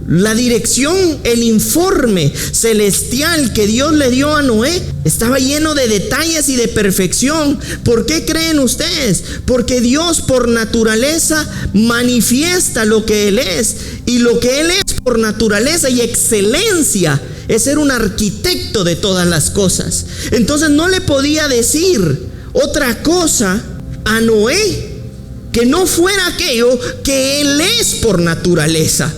La dirección, el informe celestial que Dios le dio a Noé estaba lleno de detalles y de perfección. ¿Por qué creen ustedes? Porque Dios por naturaleza manifiesta lo que Él es. Y lo que Él es por naturaleza y excelencia es ser un arquitecto de todas las cosas. Entonces no le podía decir otra cosa a Noé que no fuera aquello que Él es por naturaleza.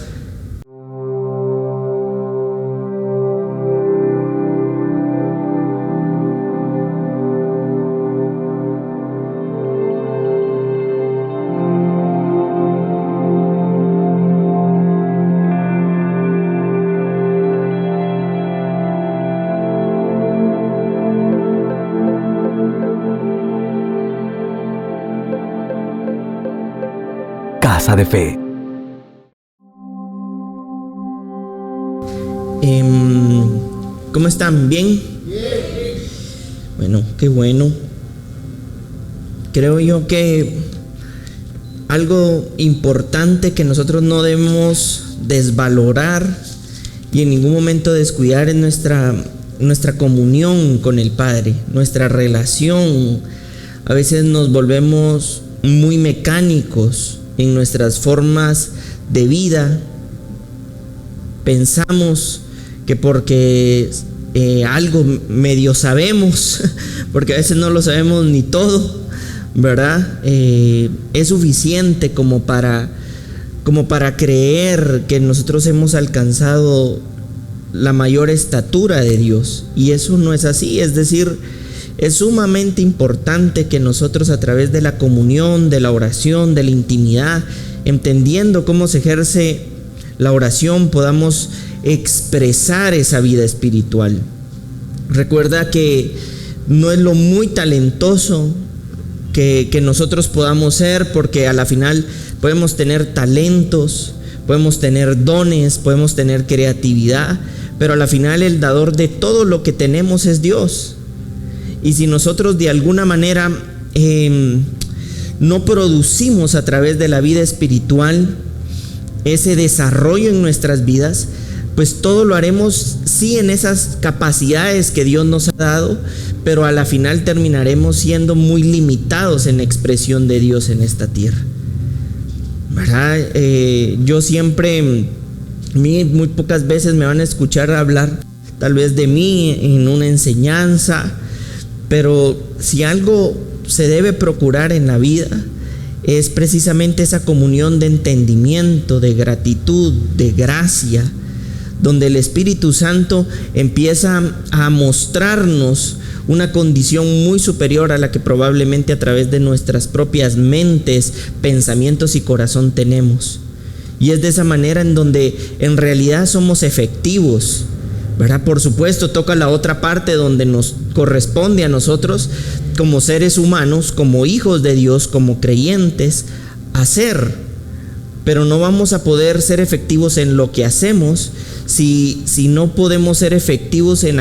Casa de Fe. ¿Cómo están? ¿Bien? Bueno, qué bueno. Creo yo que algo importante que nosotros no debemos desvalorar y en ningún momento descuidar es nuestra comunión con el Padre, nuestra relación. A veces nos volvemos muy mecánicos en nuestras formas de vida. Pensamos que porque algo medio sabemos, porque a veces no lo sabemos ni todo, ¿verdad? Es suficiente como para creer que nosotros hemos alcanzado la mayor estatura de Dios. Y eso no es así. Es decir, es sumamente importante que nosotros, a través de la comunión, de la oración, de la intimidad, entendiendo cómo se ejerce la oración, podamos expresar esa vida espiritual. Recuerda que no es lo muy talentoso que nosotros podamos ser, porque a la final podemos tener talentos, podemos tener dones, podemos tener creatividad, pero a la final el dador de todo lo que tenemos es Dios. Y si nosotros de alguna manera no producimos a través de la vida espiritual ese desarrollo en nuestras vidas, pues todo lo haremos sí en esas capacidades que Dios nos ha dado, pero a la final terminaremos siendo muy limitados en la expresión de Dios en esta tierra, ¿verdad? Yo siempre, muy pocas veces me van a escuchar hablar tal vez de mí en una enseñanza, pero si algo se debe procurar en la vida es precisamente esa comunión de entendimiento, de gratitud, de gracia, donde el Espíritu Santo empieza a mostrarnos una condición muy superior a la que probablemente a través de nuestras propias mentes, pensamientos y corazón tenemos. Y es de esa manera en donde en realidad somos efectivos, ¿verdad? Por supuesto, toca la otra parte donde nos corresponde a nosotros como seres humanos, como hijos de Dios, como creyentes, hacer. Pero no vamos a poder ser efectivos en lo que hacemos si no podemos ser efectivos en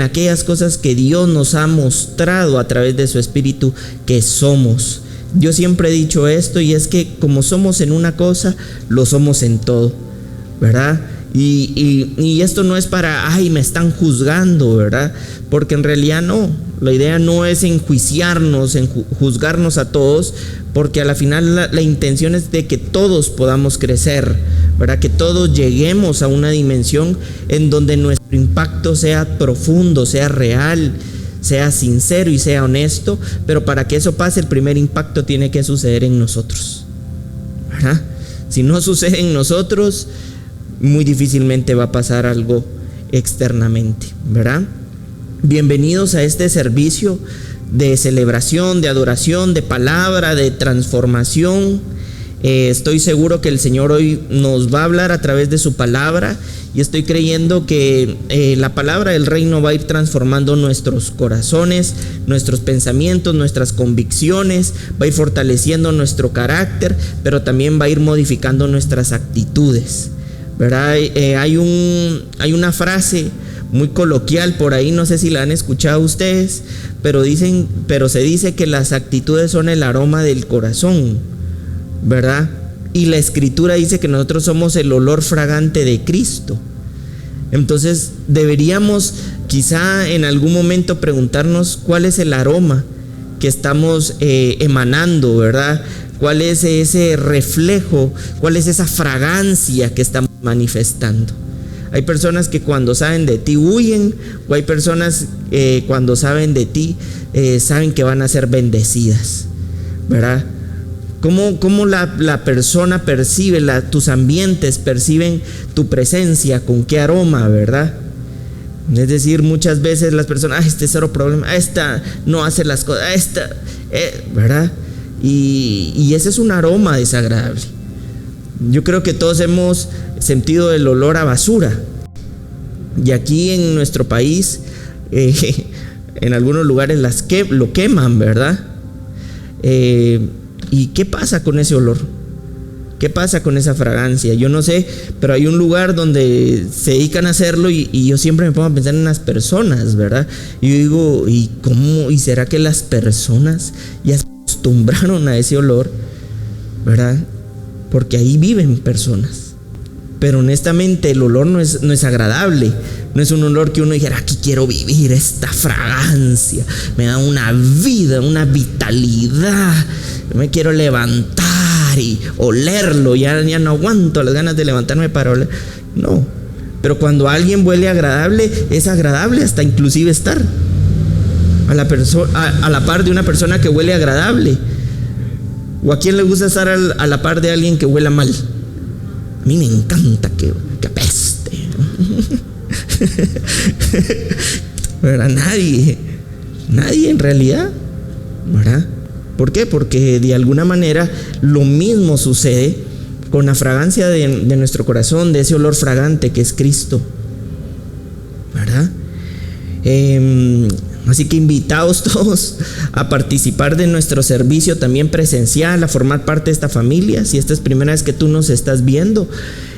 aquellas cosas que Dios nos ha mostrado a través de su Espíritu que somos. Yo siempre he dicho esto, y es que como somos en una cosa, lo somos en todo, ¿verdad? Y esto no es para, me están juzgando, ¿verdad? Porque en realidad no. La idea no es enjuiciarnos, juzgarnos a todos, porque a la final la intención es de que todos podamos crecer, ¿verdad? Que todos lleguemos a una dimensión en donde nuestro impacto sea profundo, sea real, sea sincero y sea honesto. Pero para que eso pase, el primer impacto tiene que suceder en nosotros, ¿verdad? Si no sucede en nosotros, muy difícilmente va a pasar algo externamente, ¿verdad? Bienvenidos a este servicio de celebración, de adoración, de palabra, de transformación. Estoy seguro que el Señor hoy nos va a hablar a través de su palabra, y estoy creyendo que la palabra del reino va a ir transformando nuestros corazones, nuestros pensamientos, nuestras convicciones, va a ir fortaleciendo nuestro carácter, pero también va a ir modificando nuestras actitudes, ¿verdad? Hay una frase muy coloquial por ahí, no sé si la han escuchado ustedes, pero se dice que las actitudes son el aroma del corazón, ¿verdad? Y la Escritura dice que nosotros somos el olor fragante de Cristo. Entonces deberíamos quizá en algún momento preguntarnos cuál es el aroma que estamos emanando, ¿verdad? ¿Cuál es ese reflejo? ¿Cuál es esa fragancia que estamos manifestando? Hay personas que cuando saben de ti huyen, o hay personas cuando saben de ti saben que van a ser bendecidas, ¿verdad? ¿Cómo la persona percibe, tus ambientes perciben tu presencia? ¿Con qué aroma, verdad? Es decir, muchas veces las personas, este es cero problema, esta no hace las cosas, ¿verdad? Y ese es un aroma desagradable. Yo creo que todos hemos sentido el olor a basura. Y aquí en nuestro país, en algunos lugares lo queman, ¿verdad? ¿Y qué pasa con ese olor? ¿Qué pasa con esa fragancia? Yo no sé, pero hay un lugar donde se dedican a hacerlo y yo siempre me pongo a pensar en las personas, ¿verdad? Y yo digo, ¿y cómo? ¿Y será que las personas ya se acostumbraron a ese olor? ¿Verdad? Porque ahí viven personas. Pero honestamente el olor no es agradable. No es un olor que uno dijera, aquí quiero vivir, esta fragancia me da una vida, una vitalidad, me quiero levantar y olerlo, ya no aguanto las ganas de levantarme para oler. No, pero cuando alguien huele agradable, es agradable hasta inclusive estar a la par de una persona que huele agradable. ¿O a quién le gusta estar a la par de alguien que huela mal? A mí me encanta que apeste. ¿Verdad? Nadie en realidad, ¿verdad? ¿Por qué? Porque de alguna manera lo mismo sucede con la fragancia de nuestro corazón, de ese olor fragante que es Cristo, ¿verdad? Así que invitados todos a participar de nuestro servicio también presencial, a formar parte de esta familia. Si esta es primera vez que tú nos estás viendo,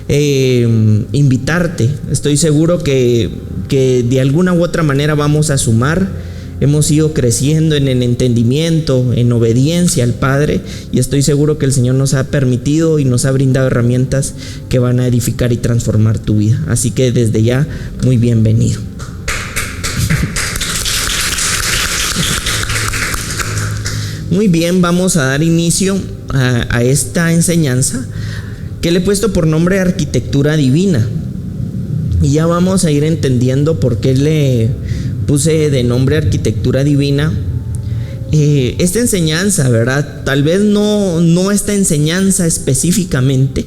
invitarte. Estoy seguro que de alguna u otra manera vamos a sumar. Hemos ido creciendo en el entendimiento, en obediencia al Padre, y estoy seguro que el Señor nos ha permitido y nos ha brindado herramientas que van a edificar y transformar tu vida. Así que desde ya, muy bienvenido. Muy bien, vamos a dar inicio a esta enseñanza que le he puesto por nombre Arquitectura Divina. Y ya vamos a ir entendiendo por qué le puse de nombre Arquitectura Divina. Esta enseñanza, ¿verdad? Tal vez no esta enseñanza específicamente,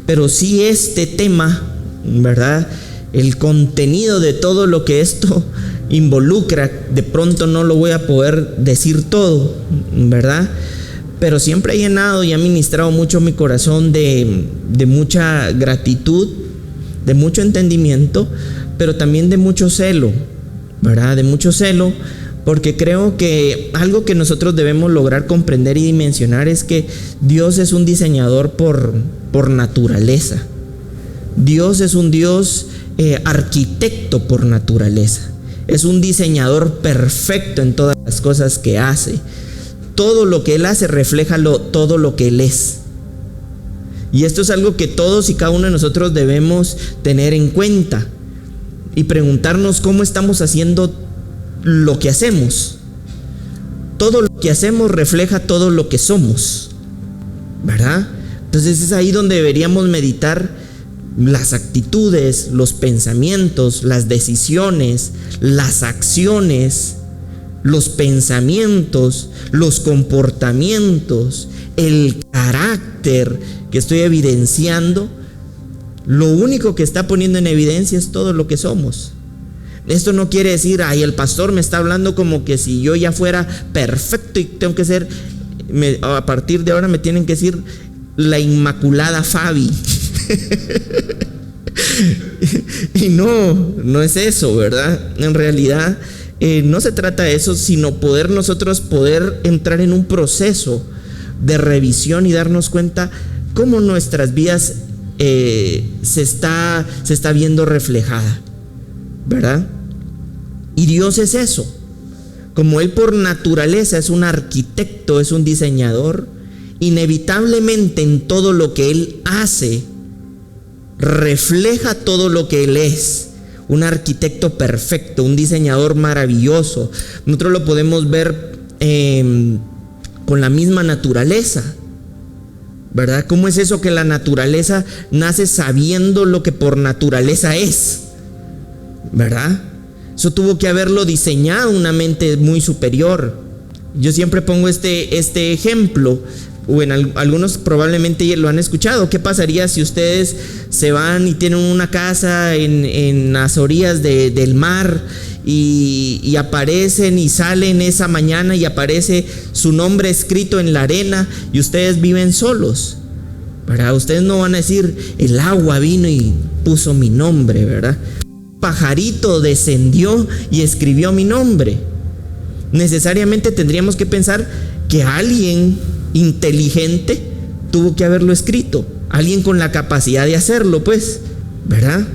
pero sí este tema, ¿verdad? El contenido de todo lo que esto involucra. De pronto no lo voy a poder decir todo, ¿verdad? Pero siempre he llenado y ha ministrado mucho mi corazón de mucha gratitud, de mucho entendimiento, pero también de mucho celo, ¿verdad? De mucho celo, porque creo que algo que nosotros debemos lograr comprender y dimensionar es que Dios es un diseñador por naturaleza. Dios es un Dios arquitecto por naturaleza. Es un diseñador perfecto en todas las cosas que hace. Todo lo que Él hace refleja todo lo que Él es. Y esto es algo que todos y cada uno de nosotros debemos tener en cuenta y preguntarnos cómo estamos haciendo lo que hacemos. Todo lo que hacemos refleja todo lo que somos, ¿verdad? Entonces es ahí donde deberíamos meditar las actitudes, los pensamientos, las decisiones, las acciones, los pensamientos, los comportamientos, el carácter que estoy evidenciando. Lo único que está poniendo en evidencia es todo lo que somos. Esto no quiere decir, ay, el pastor me está hablando como que si yo ya fuera perfecto y tengo que ser, a partir de ahora me tienen que decir la Inmaculada Fabi. Y no es eso, ¿verdad? En realidad no se trata de eso, sino nosotros poder entrar en un proceso de revisión y darnos cuenta cómo nuestras vidas se está viendo reflejada, ¿verdad? Y Dios es eso. Como Él por naturaleza es un arquitecto, es un diseñador, inevitablemente en todo lo que Él hace, refleja todo lo que Él es. Un arquitecto perfecto, un diseñador maravilloso. Nosotros lo podemos ver con la misma naturaleza, ¿verdad? ¿Cómo es eso que la naturaleza nace sabiendo lo que por naturaleza es? ¿Verdad? Eso tuvo que haberlo diseñado una mente muy superior. Yo siempre pongo este ejemplo. Bueno, algunos probablemente lo han escuchado. ¿Qué pasaría si ustedes se van y tienen una casa en las orillas del mar y aparecen y salen esa mañana y aparece su nombre escrito en la arena y ustedes viven solos? ¿Verdad? Ustedes no van a decir, el agua vino y puso mi nombre, ¿verdad? Un pajarito descendió y escribió mi nombre. Necesariamente tendríamos que pensar que alguien inteligente tuvo que haberlo escrito, alguien con la capacidad de hacerlo, pues, ¿verdad?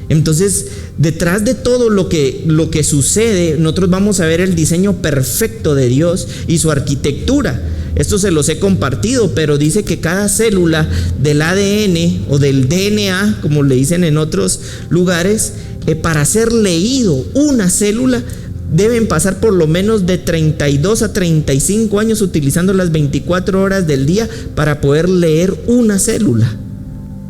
Entonces, detrás de todo lo que sucede, nosotros vamos a ver el diseño perfecto de Dios y su arquitectura. Esto se los he compartido, pero dice que cada célula del ADN o del DNA, como le dicen en otros lugares, para ser leído una célula, deben pasar por lo menos de 32 a 35 años utilizando las 24 horas del día para poder leer una célula.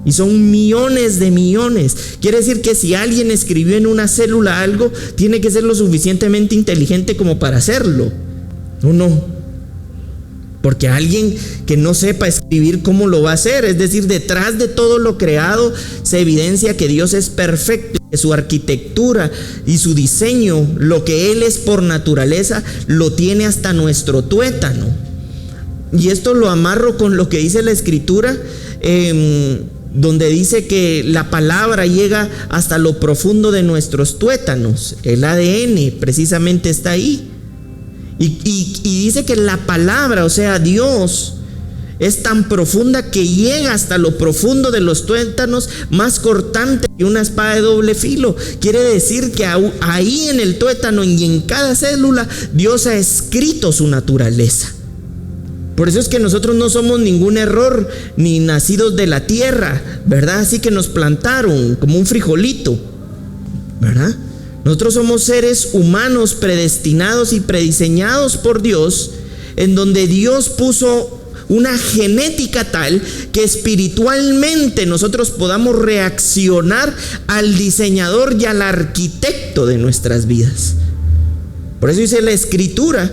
Y son millones de millones. Quiere decir que si alguien escribió en una célula algo, tiene que ser lo suficientemente inteligente como para hacerlo, ¿o no? Porque alguien que no sepa escribir, ¿cómo lo va a hacer? Es decir, detrás de todo lo creado se evidencia que Dios es perfecto, que su arquitectura y su diseño, lo que Él es por naturaleza, lo tiene hasta nuestro tuétano. Y esto lo amarro con lo que dice la Escritura, donde dice que la palabra llega hasta lo profundo de nuestros tuétanos. El ADN precisamente está ahí. Y dice que la palabra, o sea, Dios, es tan profunda que llega hasta lo profundo de los tuétanos, más cortante que una espada de doble filo. Quiere decir que ahí en el tuétano y en cada célula Dios ha escrito su naturaleza. Por eso es que nosotros no somos ningún error, ni nacidos de la tierra, ¿verdad? Así que nos plantaron como un frijolito, ¿verdad? Nosotros somos seres humanos predestinados y prediseñados por Dios, en donde Dios puso una genética tal que espiritualmente nosotros podamos reaccionar al diseñador y al arquitecto de nuestras vidas. Por eso dice la Escritura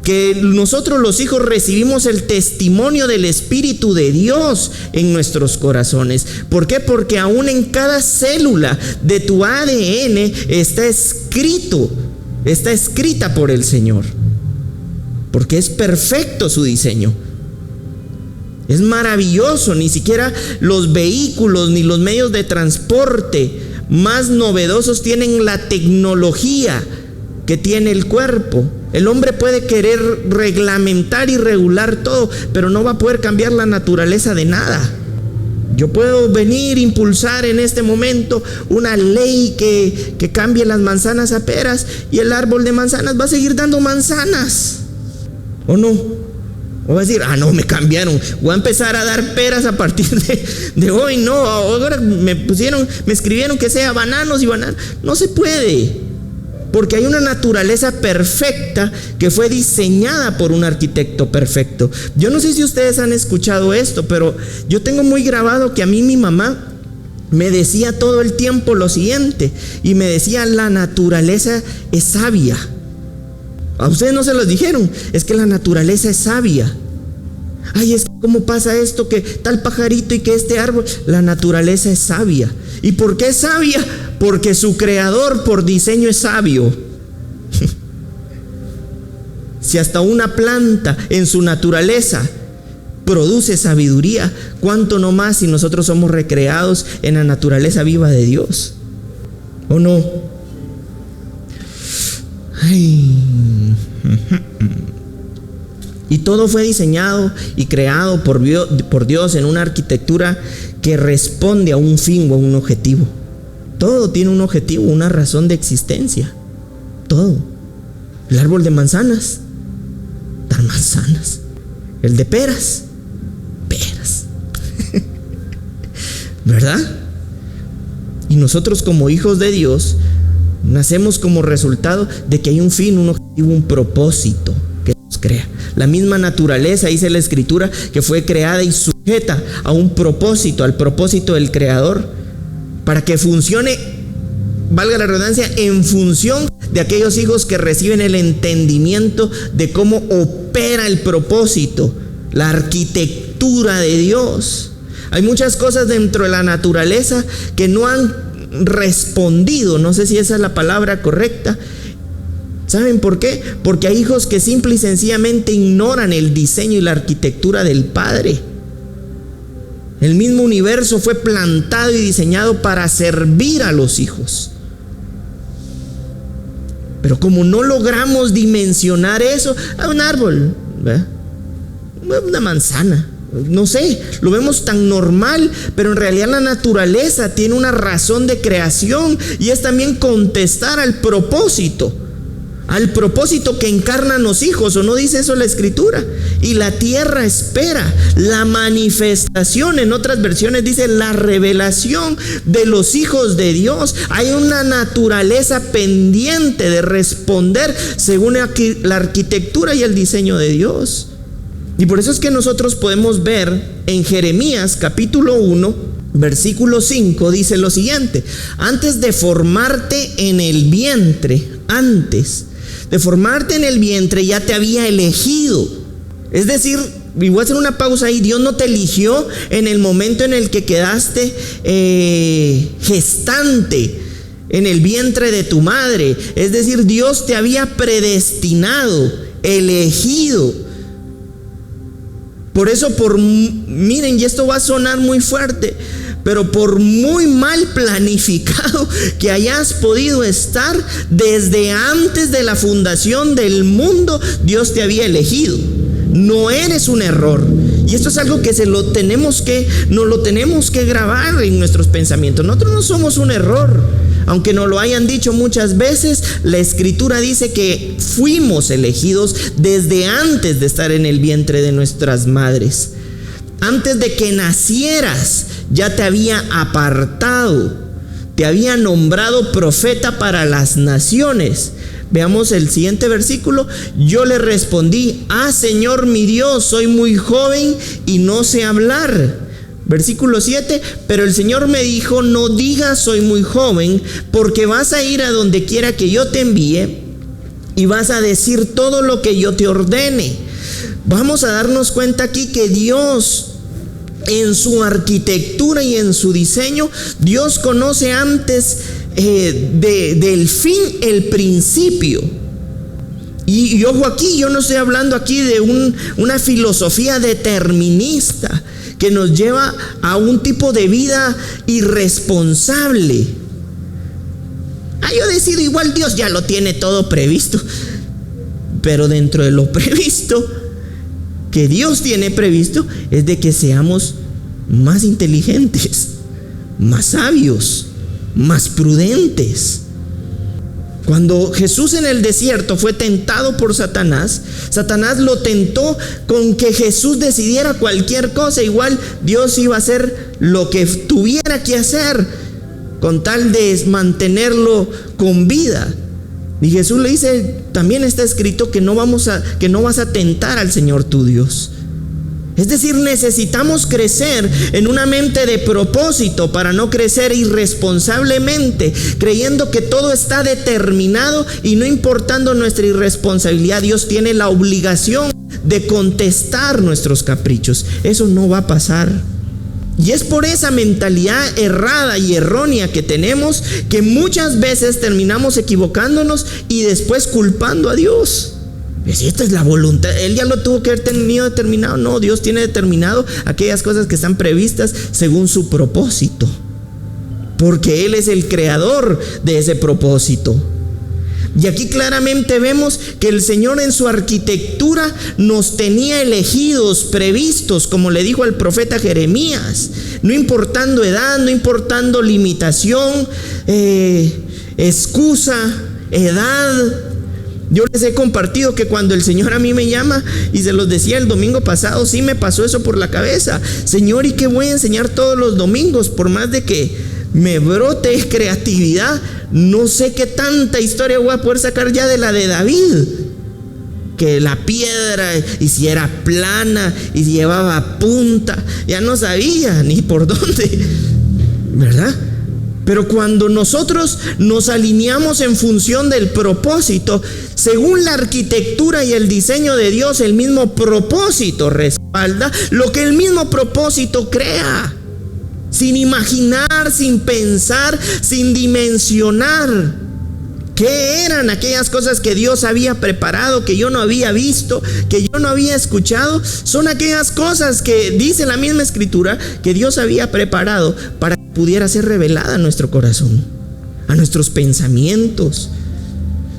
que nosotros los hijos recibimos el testimonio del Espíritu de Dios en nuestros corazones. ¿Por qué? Porque aún en cada célula de tu ADN está escrita por el Señor. Porque es perfecto su diseño. Es maravilloso. Ni siquiera los vehículos ni los medios de transporte más novedosos tienen la tecnología que tiene el cuerpo. El hombre puede querer reglamentar y regular todo, pero no va a poder cambiar la naturaleza de nada. Yo puedo venir, impulsar en este momento una ley que cambie las manzanas a peras, y el árbol de manzanas va a seguir dando manzanas, ¿o no? O va a decir, no, me cambiaron, voy a empezar a dar peras a partir de hoy. No, ahora me escribieron que sea bananos y bananas. No se puede. Porque hay una naturaleza perfecta que fue diseñada por un arquitecto perfecto. Yo no sé si ustedes han escuchado esto, pero yo tengo muy grabado que a mí mi mamá me decía todo el tiempo lo siguiente. Y me decía, la naturaleza es sabia. A ustedes no se los dijeron, es que la naturaleza es sabia. Ay, es que ¿cómo pasa esto? Que tal pajarito y que este árbol. La naturaleza es sabia. ¿Y por qué es sabia? Porque su creador por diseño es sabio. Si hasta una planta en su naturaleza produce sabiduría, ¿cuánto no más si nosotros somos recreados en la naturaleza viva de Dios? ¿O no? Ay. Y todo fue diseñado y creado por Dios en una arquitectura que responde a un fin o a un objetivo. Todo tiene un objetivo, una razón de existencia. Todo. El árbol de manzanas, dar manzanas. El de peras, ¿verdad? Y nosotros como hijos de Dios nacemos como resultado de que hay un fin, un objetivo, un propósito que nos crea. La misma naturaleza, dice la Escritura, que fue creada y sujeta a un propósito, al propósito del Creador, para que funcione, valga la redundancia, en función de aquellos hijos que reciben el entendimiento de cómo opera el propósito, la arquitectura de Dios. Hay muchas cosas dentro de la naturaleza que no han respondido, no sé si esa es la palabra correcta. ¿Saben por qué? Porque hay hijos que simple y sencillamente ignoran el diseño y la arquitectura del Padre. El mismo universo fue plantado y diseñado para servir a los hijos. Pero como no logramos dimensionar eso, hay un árbol, ¿verdad? Una manzana, no sé, lo vemos tan normal, pero en realidad la naturaleza tiene una razón de creación y es también contestar al propósito que encarnan los hijos, ¿o no dice eso la Escritura? Y la tierra espera la manifestación, en otras versiones dice la revelación de los hijos de Dios. Hay una naturaleza pendiente de responder según la arquitectura y el diseño de Dios. Y por eso es que nosotros podemos ver en Jeremías capítulo 1, versículo 5, dice lo siguiente: antes de formarte en el vientre, ya te había elegido. Es decir, y voy a hacer una pausa ahí, Dios no te eligió en el momento en el que quedaste gestante en el vientre de tu madre. Es decir, Dios te había predestinado, elegido. Por eso, miren, y esto va a sonar muy fuerte, pero por muy mal planificado que hayas podido estar, desde antes de la fundación del mundo, Dios te había elegido. No eres un error. Y esto es algo que nos lo tenemos que grabar en nuestros pensamientos. Nosotros no somos un error. Aunque nos lo hayan dicho muchas veces, la Escritura dice que fuimos elegidos desde antes de estar en el vientre de nuestras madres. Antes de que nacieras, ya te había apartado, te había nombrado profeta para las naciones. Veamos el siguiente versículo. Yo le respondí: Señor mi Dios, soy muy joven y no sé hablar. Versículo 7, pero el Señor me dijo: no digas soy muy joven, porque vas a ir a donde quiera que yo te envíe y vas a decir todo lo que yo te ordene. Vamos a darnos cuenta aquí que Dios, en su arquitectura y en su diseño, Dios conoce antes del fin el principio. Y ojo aquí, yo no estoy hablando aquí de una filosofía determinista que nos lleva a un tipo de vida irresponsable. Yo decido, igual Dios ya lo tiene todo previsto. Pero dentro de lo previsto que Dios tiene previsto es de que seamos más inteligentes, más sabios, más prudentes. Cuando Jesús en el desierto fue tentado por Satanás lo tentó con que Jesús decidiera cualquier cosa. Igual Dios iba a hacer lo que tuviera que hacer con tal de mantenerlo con vida. Y Jesús le dice: también está escrito que no vas a tentar al Señor tu Dios. Es decir, necesitamos crecer en una mente de propósito para no crecer irresponsablemente, creyendo que todo está determinado y no importando nuestra irresponsabilidad. Dios tiene la obligación de contestar nuestros caprichos. Eso no va a pasar. Y es por esa mentalidad errada y errónea que tenemos que muchas veces terminamos equivocándonos y después culpando a Dios. Si esta es la voluntad, Él ya lo tuvo que haber tenido determinado. No, Dios tiene determinado aquellas cosas que están previstas según su propósito, porque Él es el creador de ese propósito. Y aquí claramente vemos que el Señor en su arquitectura nos tenía elegidos, previstos, como le dijo al profeta Jeremías, no importando edad, no importando limitación, excusa, edad. Yo les he compartido que cuando el Señor a mí me llama, y se los decía el domingo pasado, sí me pasó eso por la cabeza. Señor, ¿y qué voy a enseñar todos los domingos? Por más de que me brote creatividad, no sé qué tanta historia voy a poder sacar ya de la de David. Que la piedra, y si era plana, y si llevaba punta, ya no sabía ni por dónde, ¿verdad? Pero cuando nosotros nos alineamos en función del propósito, según la arquitectura y el diseño de Dios, el mismo propósito respalda lo que el mismo propósito crea. Sin imaginar, sin pensar, sin dimensionar. ¿Qué eran aquellas cosas que Dios había preparado, que yo no había visto, que yo no había escuchado? Son aquellas cosas que dice la misma Escritura que Dios había preparado para que pudiera ser revelada a nuestro corazón, a nuestros pensamientos.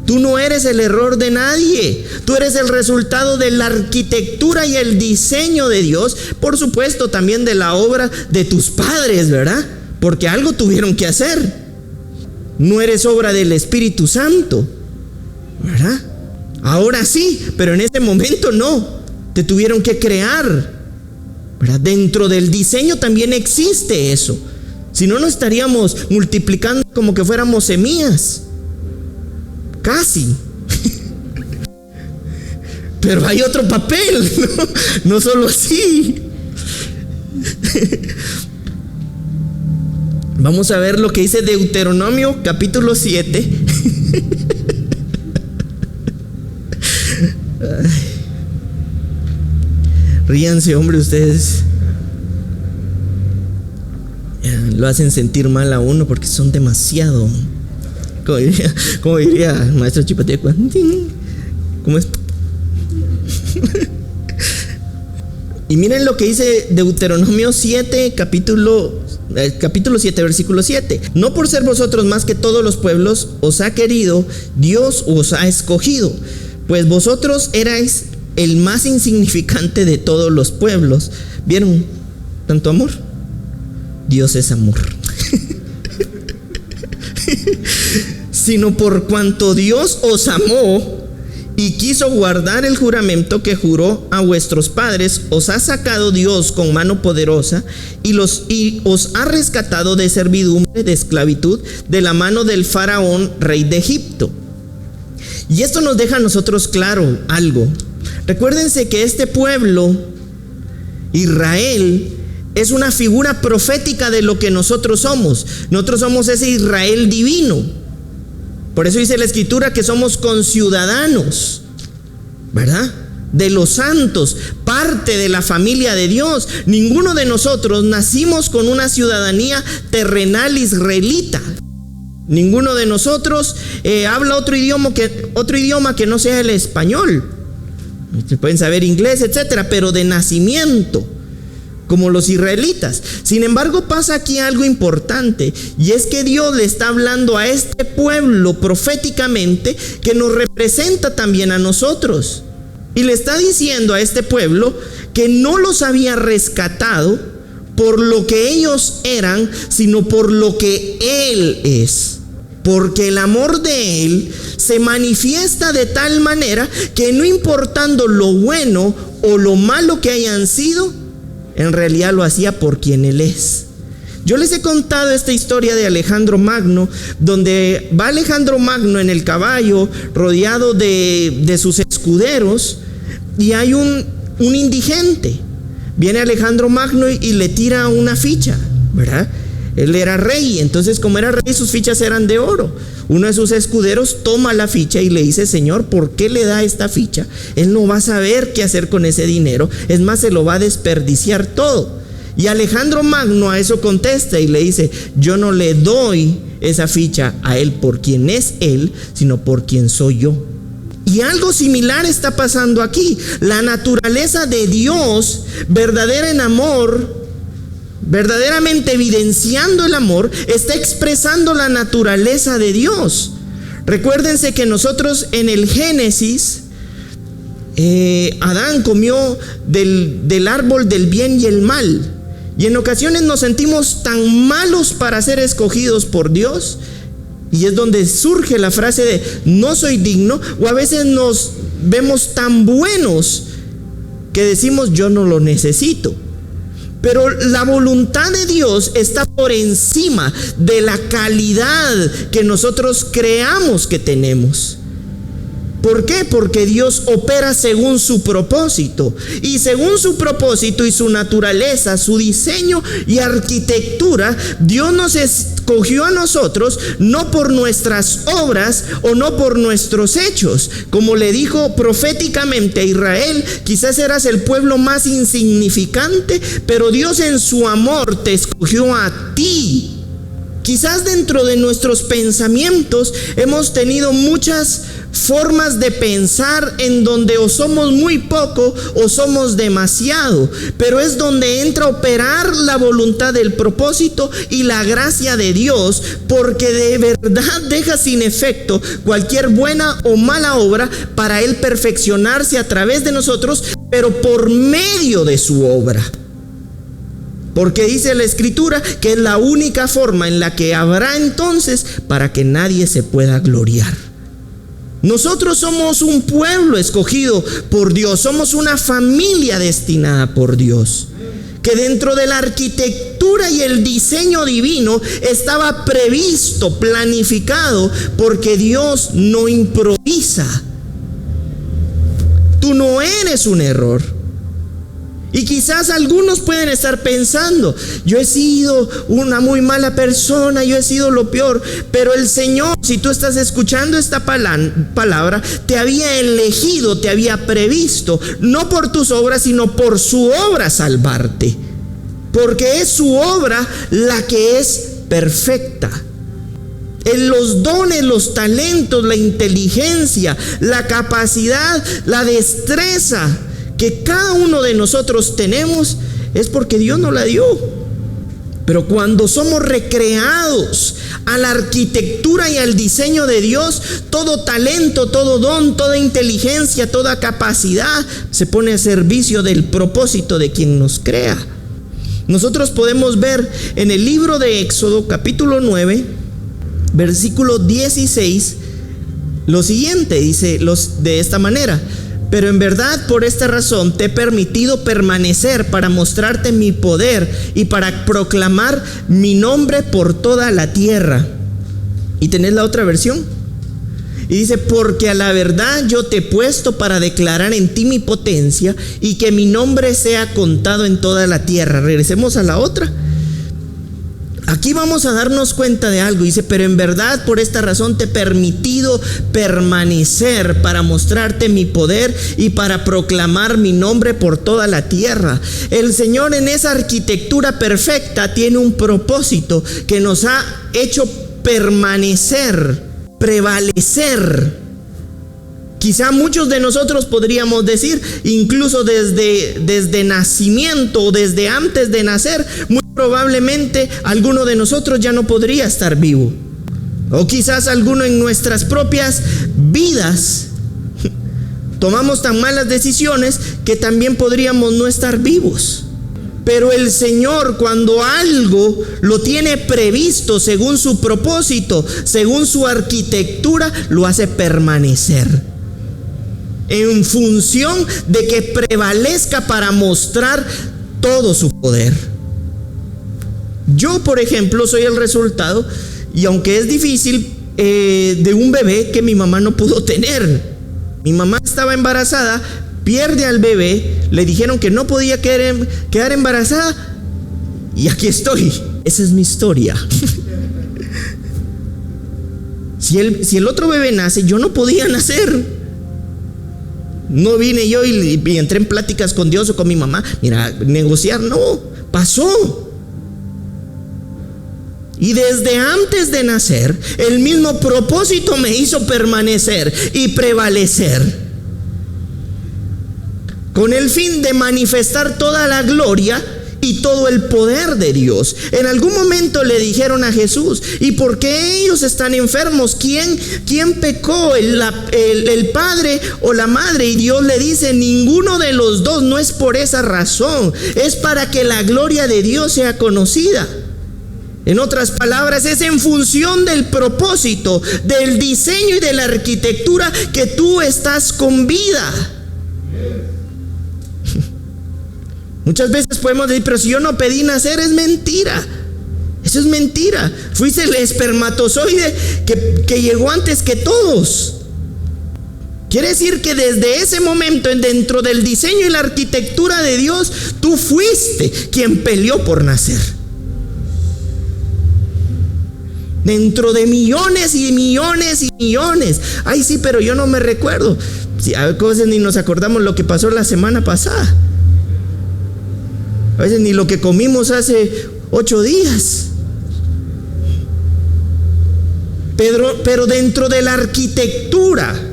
Tú no eres el error de nadie. Tú eres el resultado de la arquitectura y el diseño de Dios. Por supuesto, también de la obra de tus padres, ¿verdad? Porque algo tuvieron que hacer. No eres obra del Espíritu Santo, ¿verdad? Ahora sí, pero en ese momento no. Te tuvieron que crear, ¿verdad? Dentro del diseño también existe eso. Si no, no estaríamos multiplicando como que fuéramos semillas. Casi. Pero hay otro papel, ¿no? No solo así. Vamos a ver lo que dice Deuteronomio capítulo 7. Ríanse, hombre, ustedes. Lo hacen sentir mal a uno porque son demasiado. Como diría el maestro Chipateco. ¿Cómo es? Y miren lo que dice Deuteronomio 7, capítulo 7, versículo 7. No por ser vosotros más que todos los pueblos os ha querido, Dios os ha escogido, pues vosotros erais el más insignificante de todos los pueblos. ¿Vieron tanto amor? Dios es amor. Sino por cuanto Dios os amó y quiso guardar el juramento que juró a vuestros padres, os ha sacado Dios con mano poderosa y os ha rescatado de servidumbre, de esclavitud, de la mano del faraón, rey de Egipto. Y esto nos deja a nosotros claro algo. Recuérdense que este pueblo, Israel, es una figura profética de lo que nosotros somos. Nosotros somos ese Israel divino. Por eso dice la Escritura que somos conciudadanos, ¿verdad? De los santos, parte de la familia de Dios. Ninguno de nosotros nacimos con una ciudadanía terrenal israelita. Ninguno de nosotros habla otro idioma que no sea el español. Pueden saber inglés, etcétera, pero de nacimiento, como los israelitas. Sin embargo, pasa aquí algo importante, y es que Dios le está hablando a este pueblo proféticamente, que nos representa también a nosotros, y le está diciendo a este pueblo que no los había rescatado por lo que ellos eran, sino por lo que Él es. Porque el amor de Él se manifiesta de tal manera que no importando lo bueno o lo malo que hayan sido, en realidad lo hacía por quien Él es. Yo les he contado esta historia de Alejandro Magno, donde va Alejandro Magno en el caballo, rodeado de sus escuderos, y hay un indigente. Viene Alejandro Magno y le tira una ficha, ¿verdad? Él era rey, entonces como era rey, sus fichas eran de oro. Uno de sus escuderos toma la ficha y le dice: Señor, ¿por qué le da esta ficha? Él no va a saber qué hacer con ese dinero, es más, se lo va a desperdiciar todo. Y Alejandro Magno a eso contesta y le dice: yo no le doy esa ficha a él por quien es él, sino por quien soy yo. Y algo similar está pasando aquí. La naturaleza de Dios, verdadera en amor, verdaderamente evidenciando el amor, está expresando la naturaleza de Dios. Recuérdense que nosotros en el Génesis, Adán comió del árbol del bien y el mal, y en ocasiones nos sentimos tan malos para ser escogidos por Dios Y es donde surge la frase de no soy digno, o a veces nos vemos tan buenos que decimos yo no lo necesito. Pero la voluntad de Dios está por encima de la calidad que nosotros creamos que tenemos. ¿Por qué? Porque Dios opera según su propósito. Y según su propósito y su naturaleza, su diseño y arquitectura, Dios nos escogió a nosotros no por nuestras obras o no por nuestros hechos. Como le dijo proféticamente a Israel, quizás eras el pueblo más insignificante, pero Dios en su amor te escogió a ti. Quizás dentro de nuestros pensamientos hemos tenido muchas formas de pensar en donde o somos muy poco o somos demasiado, pero es donde entra a operar la voluntad del propósito y la gracia de Dios, porque de verdad deja sin efecto cualquier buena o mala obra para Él perfeccionarse a través de nosotros, pero por medio de su obra. Porque dice la Escritura que es la única forma en la que habrá entonces para que nadie se pueda gloriar. Nosotros somos un pueblo escogido por Dios, somos una familia destinada por Dios, que dentro de la arquitectura y el diseño divino estaba previsto, planificado, porque Dios no improvisa. Tú no eres un error. Y quizás algunos pueden estar pensando, yo he sido una muy mala persona, yo he sido lo peor, pero el Señor, si tú estás escuchando esta palabra, te había elegido, te había previsto, no por tus obras, sino por su obra salvarte, porque es su obra la que es perfecta. En los dones, los talentos, la inteligencia, la capacidad, la destreza que cada uno de nosotros tenemos es porque Dios nos la dio. Pero cuando somos recreados a la arquitectura y al diseño de Dios, todo talento, todo don, toda inteligencia, toda capacidad se pone a servicio del propósito de quien nos crea. Nosotros podemos ver en el libro de Éxodo capítulo 9 versículo 16 lo siguiente, dice de esta manera: pero en verdad por esta razón te he permitido permanecer para mostrarte mi poder y para proclamar mi nombre por toda la tierra. ¿Y tenés la otra versión? Y dice: porque a la verdad yo te he puesto para declarar en ti mi potencia y que mi nombre sea contado en toda la tierra. Regresemos a la otra. Aquí vamos a darnos cuenta de algo. Dice: pero en verdad por esta razón te he permitido permanecer para mostrarte mi poder y para proclamar mi nombre por toda la tierra. El Señor en esa arquitectura perfecta tiene un propósito que nos ha hecho permanecer, prevalecer. Quizá muchos de nosotros podríamos decir, incluso desde nacimiento o desde antes de nacer, muy probablemente alguno de nosotros ya no podría estar vivo. O quizás alguno en nuestras propias vidas tomamos tan malas decisiones que también podríamos no estar vivos. Pero el Señor, cuando algo lo tiene previsto según su propósito, según su arquitectura, lo hace permanecer en función de que prevalezca para mostrar todo su poder. Yo, por ejemplo, soy el resultado, y aunque es difícil, de un bebé que mi mamá no pudo tener. Mi mamá estaba embarazada, pierde al bebé, le dijeron que no podía quedar embarazada, y aquí estoy. Esa es mi historia. Si el otro bebé nace, yo no podía nacer. No vine yo y entré en pláticas con Dios o con mi mamá, mira, negociar, no, pasó. Y desde antes de nacer, el mismo propósito me hizo permanecer y prevalecer, con el fin de manifestar toda la gloria y todo el poder de Dios. En algún momento le dijeron a Jesús: ¿y por qué ellos están enfermos? ¿Quién pecó? ¿El padre o la madre? Y Dios le dice: ninguno de los dos, no es por esa razón, es para que la gloria de Dios sea conocida. En otras palabras, es en función del propósito, del diseño y de la arquitectura que tú estás con vida. Muchas veces podemos decir, pero si yo no pedí nacer, es mentira. Eso es mentira. Fuiste el espermatozoide que llegó antes que todos. Quiere decir que desde ese momento, dentro del diseño y la arquitectura de Dios, tú fuiste quien peleó por nacer. Dentro de millones y millones y millones. Ay, sí, pero yo no me recuerdo. Sí, a veces ni nos acordamos lo que pasó la semana pasada. A veces ni lo que comimos hace 8 días. Pero dentro de la arquitectura,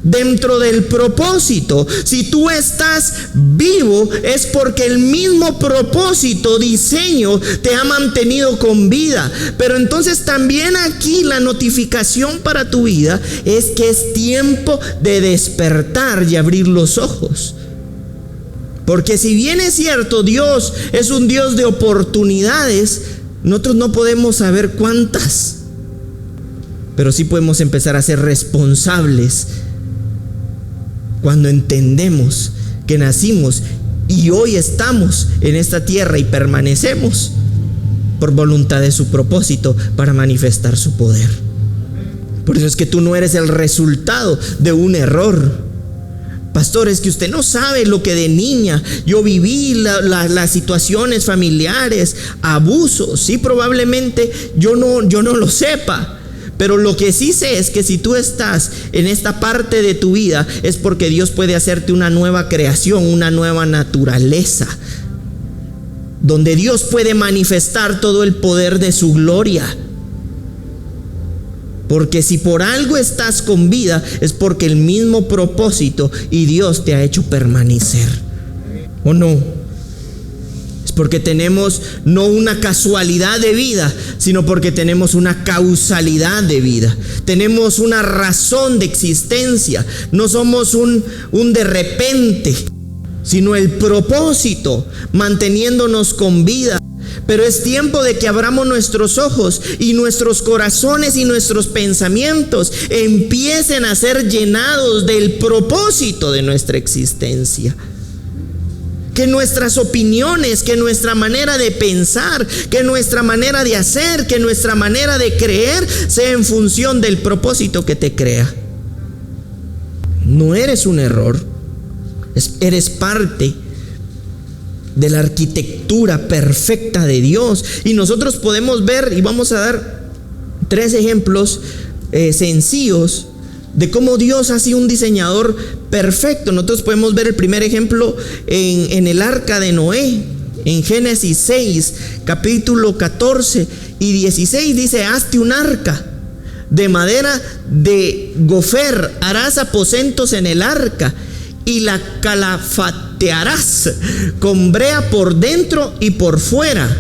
dentro del propósito, si tú estás vivo, es porque el mismo propósito, diseño, te ha mantenido con vida. Pero entonces también aquí la notificación para tu vida es que es tiempo de despertar y abrir los ojos. Porque si bien es cierto, Dios es un Dios de oportunidades, nosotros no podemos saber cuántas, pero sí podemos empezar a ser responsables cuando entendemos que nacimos y hoy estamos en esta tierra y permanecemos por voluntad de su propósito para manifestar su poder. Por eso es que tú no eres el resultado de un error. Pastor, es que usted no sabe lo que de niña yo viví, las situaciones familiares, abusos. Sí, probablemente yo no lo sepa. Pero lo que sí sé es que si tú estás en esta parte de tu vida es porque Dios puede hacerte una nueva creación, una nueva naturaleza, donde Dios puede manifestar todo el poder de su gloria. Porque si por algo estás con vida es porque el mismo propósito y Dios te ha hecho permanecer. ¿O no? Porque tenemos no una casualidad de vida, sino porque tenemos una causalidad de vida. Tenemos una razón de existencia. No somos un de repente, sino el propósito manteniéndonos con vida. Pero es tiempo de que abramos nuestros ojos y nuestros corazones y nuestros pensamientos empiecen a ser llenados del propósito de nuestra existencia. Que nuestras opiniones, que nuestra manera de pensar, que nuestra manera de hacer, que nuestra manera de creer sea en función del propósito que te crea. No eres un error, eres parte de la arquitectura perfecta de Dios. Y nosotros podemos ver, y vamos a dar 3 ejemplos sencillos de cómo Dios ha sido un diseñador perfecto. Nosotros podemos ver el primer ejemplo en el arca de Noé, en Génesis 6, capítulo 14 y 16. Dice: hazte un arca de madera de gofer, harás aposentos en el arca y la calafatearás con brea por dentro y por fuera,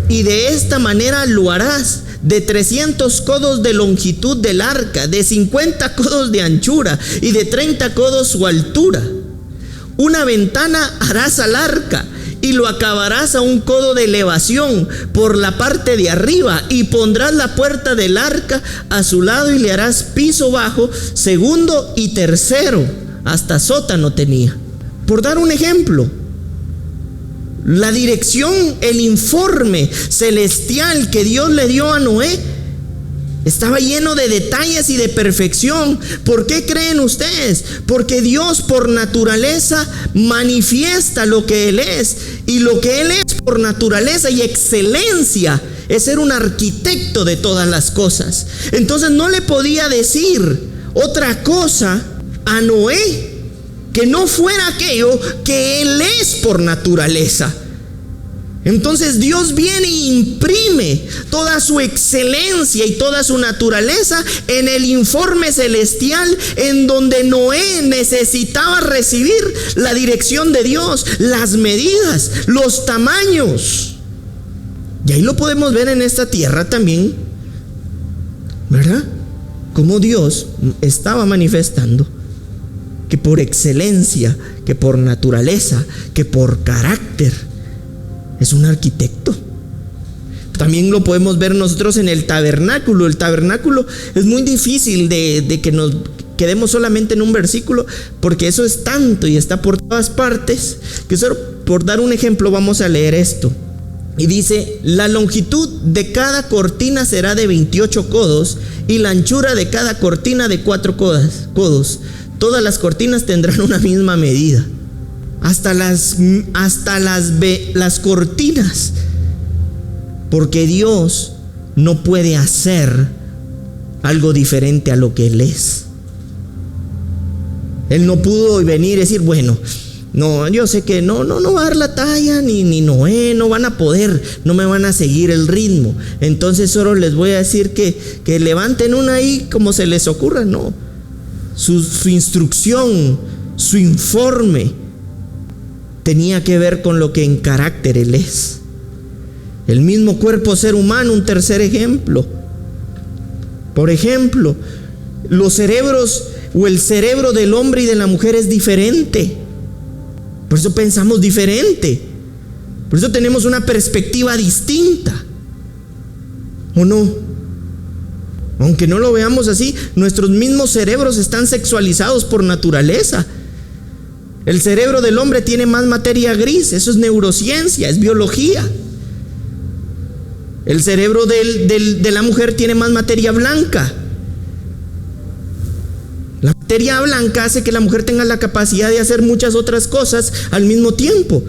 y de esta manera lo harás. De 300 codos de longitud del arca, de 50 codos de anchura y de 30 codos su altura. Una ventana harás al arca y lo acabarás a 1 codo de elevación por la parte de arriba, y pondrás la puerta del arca a su lado y le harás piso bajo, segundo y tercero. Hasta sótano tenía. Por dar un ejemplo, la dirección, el informe celestial que Dios le dio a Noé estaba lleno de detalles y de perfección. ¿Por qué creen ustedes? Porque Dios por naturaleza manifiesta lo que Él es. Y lo que Él es por naturaleza y excelencia es ser un arquitecto de todas las cosas. Entonces no le podía decir otra cosa a Noé que no fuera aquello que Él es por naturaleza. Entonces Dios viene e imprime toda su excelencia y toda su naturaleza en el informe celestial, en donde Noé necesitaba recibir la dirección de Dios, las medidas, los tamaños. Y ahí lo podemos ver en esta tierra también, ¿verdad? Como Dios estaba manifestando que por excelencia, que por naturaleza, que por carácter, es un arquitecto. También lo podemos ver nosotros en el tabernáculo. El tabernáculo es muy difícil de que nos quedemos solamente en un versículo, porque eso es tanto y está por todas partes, que solo por dar un ejemplo vamos a leer esto. Y dice: la longitud de cada cortina será de 28 codos y la anchura de cada cortina de 4 codos. Todas las cortinas tendrán una misma medida. Hasta las cortinas. Porque Dios no puede hacer algo diferente a lo que Él es. Él no pudo venir y decir: bueno, no, yo sé que no va a dar la talla, ni Noé, no van a poder, no me van a seguir el ritmo. Entonces solo les voy a decir que levanten una ahí como se les ocurra. No, su instrucción, su informe tenía que ver con lo que en carácter Él es. El mismo cuerpo ser humano, un tercer ejemplo. Por ejemplo, los cerebros o el cerebro del hombre y de la mujer es diferente. Por eso pensamos diferente. Por eso tenemos una perspectiva distinta. ¿O no? Aunque no lo veamos así, nuestros mismos cerebros están sexualizados por naturaleza. El cerebro del hombre tiene más materia gris. Eso es neurociencia, es biología. El cerebro de la mujer tiene más materia blanca. La materia blanca hace que la mujer tenga la capacidad de hacer muchas otras cosas al mismo tiempo.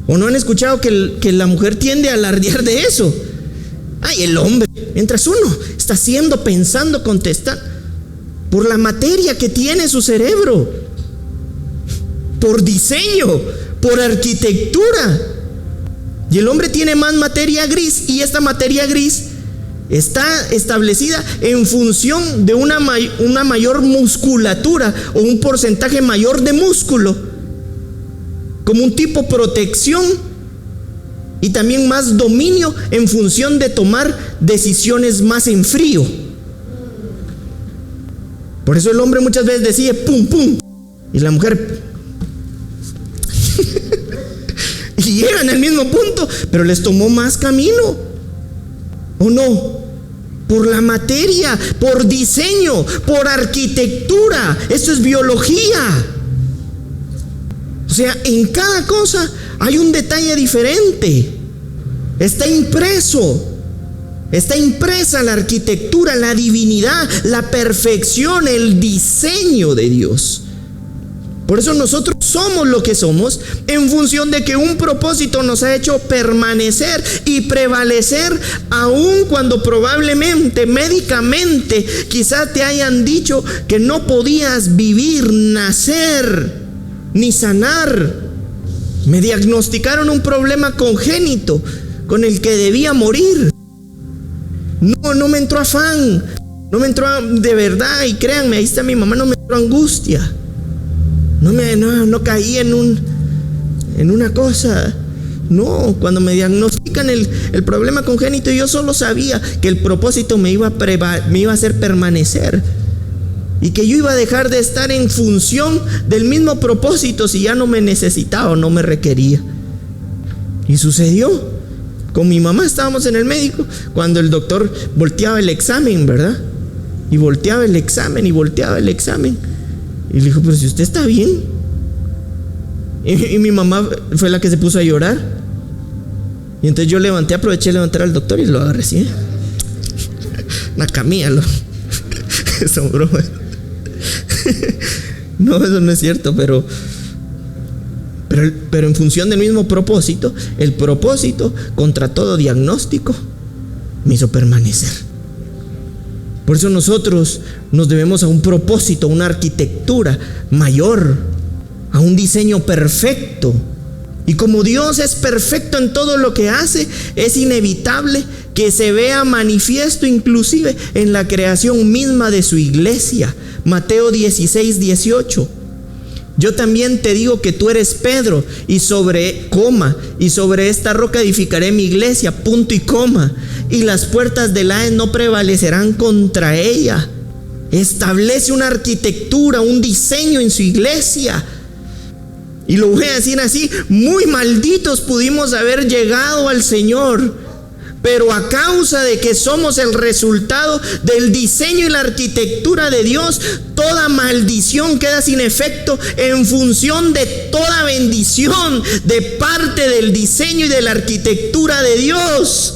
¿O no han escuchado que la mujer tiende a alardear de eso? Ay, el hombre, mientras uno está haciendo, pensando, contestando, por la materia que tiene su cerebro, por diseño, por arquitectura. Y el hombre tiene más materia gris, y esta materia gris está establecida en función de una mayor musculatura o un porcentaje mayor de músculo, como un tipo protección, y también más dominio en función de tomar decisiones más en frío. Por eso el hombre muchas veces decide pum pum, y la mujer y llegan al mismo punto, pero les tomó más camino. ¿O no? Por la materia, por diseño, por arquitectura. Esto es biología. O sea, en cada cosa hay un detalle diferente. Está impresa la arquitectura, la divinidad, la perfección, el diseño de Dios. Por eso nosotros somos lo que somos en función de que un propósito nos ha hecho permanecer y prevalecer, aun cuando probablemente médicamente quizás te hayan dicho que no podías vivir, nacer ni sanar. Me diagnosticaron un problema congénito con el que debía morir. No me entró afán, no me entró de verdad, y créanme, ahí está mi mamá, no me entró angustia. No caí en una cosa. No, cuando me diagnostican el problema congénito, yo solo sabía que el propósito me iba a hacer permanecer, y que yo iba a dejar de estar en función del mismo propósito si ya no me necesitaba o no me requería. Y sucedió. Con mi mamá estábamos en el médico cuando el doctor volteaba el examen, ¿verdad? Y volteaba el examen. Y le dijo: pero si usted está bien. Y mi mamá fue la que se puso a llorar. Y entonces yo aproveché de levantar al doctor y lo agarré así. Una camilla, eso, broma. No, eso no es cierto, pero en función del mismo propósito, el propósito contra todo diagnóstico me hizo permanecer. Por eso nosotros nos debemos a un propósito, a una arquitectura mayor, a un diseño perfecto. Y como Dios es perfecto en todo lo que hace, es inevitable que se vea manifiesto inclusive en la creación misma de su iglesia. Mateo 16:18. Yo también te digo que tú eres Pedro, y sobre esta roca edificaré mi iglesia, punto y coma, y las puertas del Hades no prevalecerán contra ella. Establece una arquitectura, un diseño en su iglesia. Y lo voy a decir así: muy malditos pudimos haber llegado al Señor Pero a causa de que somos el resultado del diseño y la arquitectura de Dios, toda maldición queda sin efecto en función de toda bendición de parte del diseño y de la arquitectura de Dios.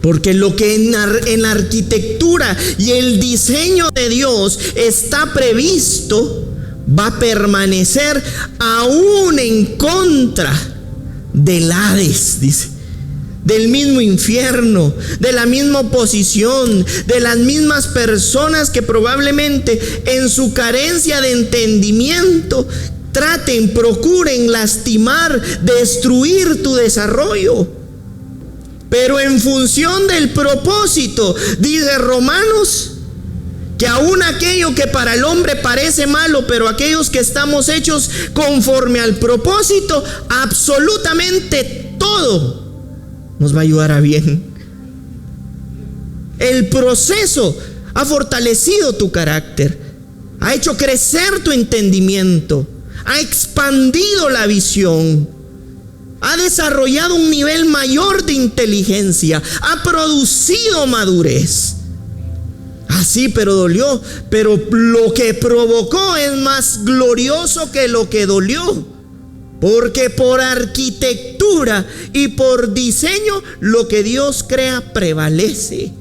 Porque lo que en la arquitectura y el diseño de Dios está previsto va a permanecer aún en contra del Hades, dice, del mismo infierno, de la misma oposición, de las mismas personas que probablemente en su carencia de entendimiento traten, procuren lastimar, destruir tu desarrollo. Pero en función del propósito, dice Romanos, que aún aquello que para el hombre parece malo, pero aquellos que estamos hechos conforme al propósito, absolutamente todo nos va a ayudar a bien. El proceso ha fortalecido tu carácter, ha hecho crecer tu entendimiento, ha expandido la visión, ha desarrollado un nivel mayor de inteligencia, ha producido madurez. Así, pero dolió. Pero lo que provocó es más glorioso que lo que dolió. Porque por arquitectura y por diseño, lo que Dios crea prevalece.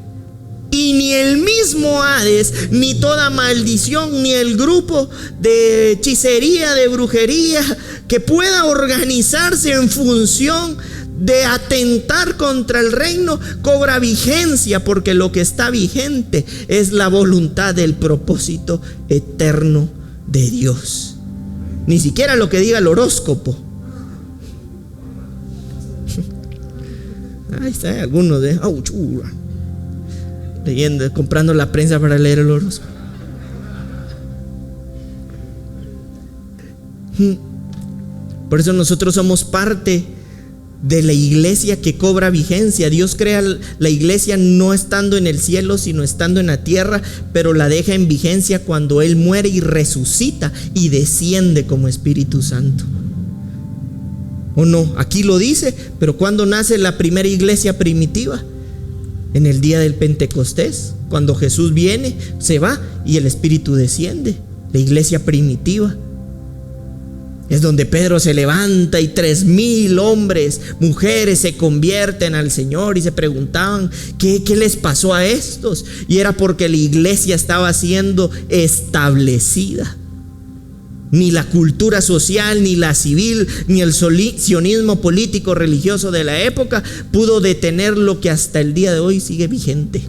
Y ni el mismo Hades, ni toda maldición, ni el grupo de hechicería, de brujería, que pueda organizarse en función de atentar contra el reino, cobra vigencia, porque lo que está vigente es la voluntad del propósito eterno de Dios. Ni siquiera lo que diga el horóscopo. Ahí está, algunos de leyendo, comprando la prensa para leer el horóscopo. Por eso nosotros somos parte de la iglesia que cobra vigencia. Dios crea la iglesia no estando en el cielo, sino estando en la tierra, pero la deja en vigencia cuando Él muere y resucita y desciende como Espíritu Santo. ¿O no? Aquí lo dice, pero ¿cuándo nace la primera iglesia primitiva? En el día del Pentecostés, cuando Jesús viene, se va y el Espíritu desciende. La iglesia primitiva es donde Pedro se levanta y 3,000 hombres, mujeres se convierten al Señor y se preguntaban ¿qué les pasó a estos? Y era porque la iglesia estaba siendo establecida. Ni la cultura social, ni la civil, ni el sionismo político religioso de la época pudo detener lo que hasta el día de hoy sigue vigente.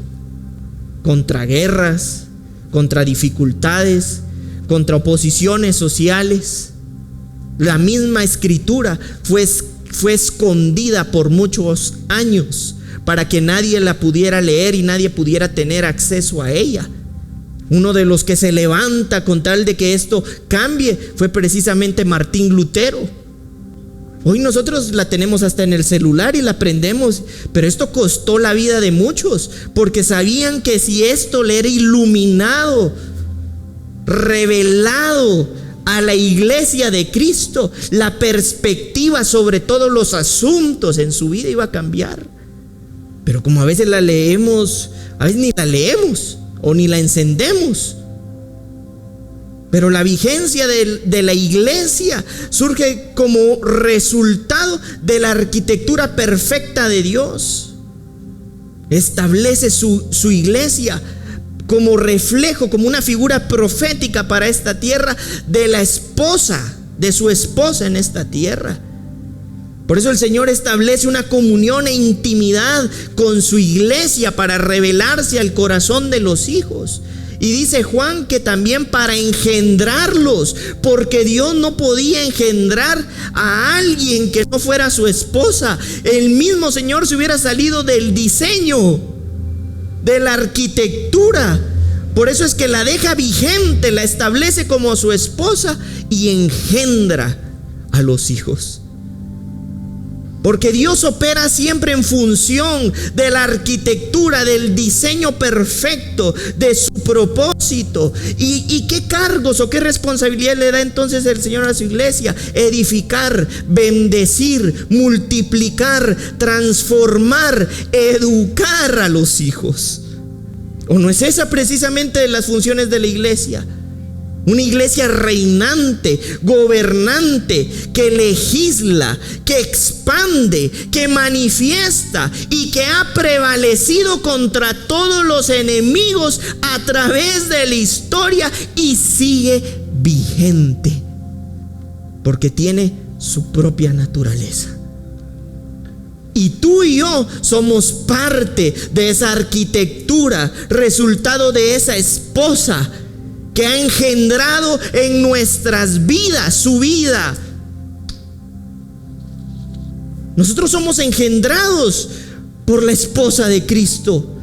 Contra guerras, contra dificultades, contra oposiciones sociales. La misma escritura fue escondida por muchos años para que nadie la pudiera leer y nadie pudiera tener acceso a ella. Uno de los que se levanta con tal de que esto cambie fue precisamente Martín Lutero. Hoy nosotros la tenemos hasta en el celular y la aprendemos, pero esto costó la vida de muchos, porque sabían que si esto le era iluminado, revelado a la iglesia de Cristo, la perspectiva sobre todos los asuntos en su vida iba a cambiar. Pero como a veces la leemos, a veces ni la leemos o ni la encendemos. Pero la vigencia de la iglesia surge como resultado de la arquitectura perfecta de Dios. Establece su iglesia como reflejo, como una figura profética para esta tierra de la esposa, de su esposa en esta tierra. Por eso el Señor establece una comunión e intimidad con su iglesia para revelarse al corazón de los hijos. Y dice Juan que también para engendrarlos, porque Dios no podía engendrar a alguien que no fuera su esposa. El mismo Señor se hubiera salido del diseño, de la arquitectura. Por eso es que la deja vigente, la establece como su esposa y engendra a los hijos. Porque Dios opera siempre en función de la arquitectura, del diseño perfecto, de su propósito. ¿Y qué cargos o qué responsabilidad le da entonces el Señor a su iglesia? Edificar, bendecir, multiplicar, transformar, educar a los hijos. ¿O no es esa precisamente de las funciones de la iglesia? Una iglesia reinante, gobernante, que legisla, que expande, que manifiesta y que ha prevalecido contra todos los enemigos a través de la historia y sigue vigente, porque tiene su propia naturaleza. Y tú y yo somos parte de esa arquitectura, resultado de esa esposa que ha engendrado en nuestras vidas su vida. Nosotros somos engendrados por la esposa de Cristo,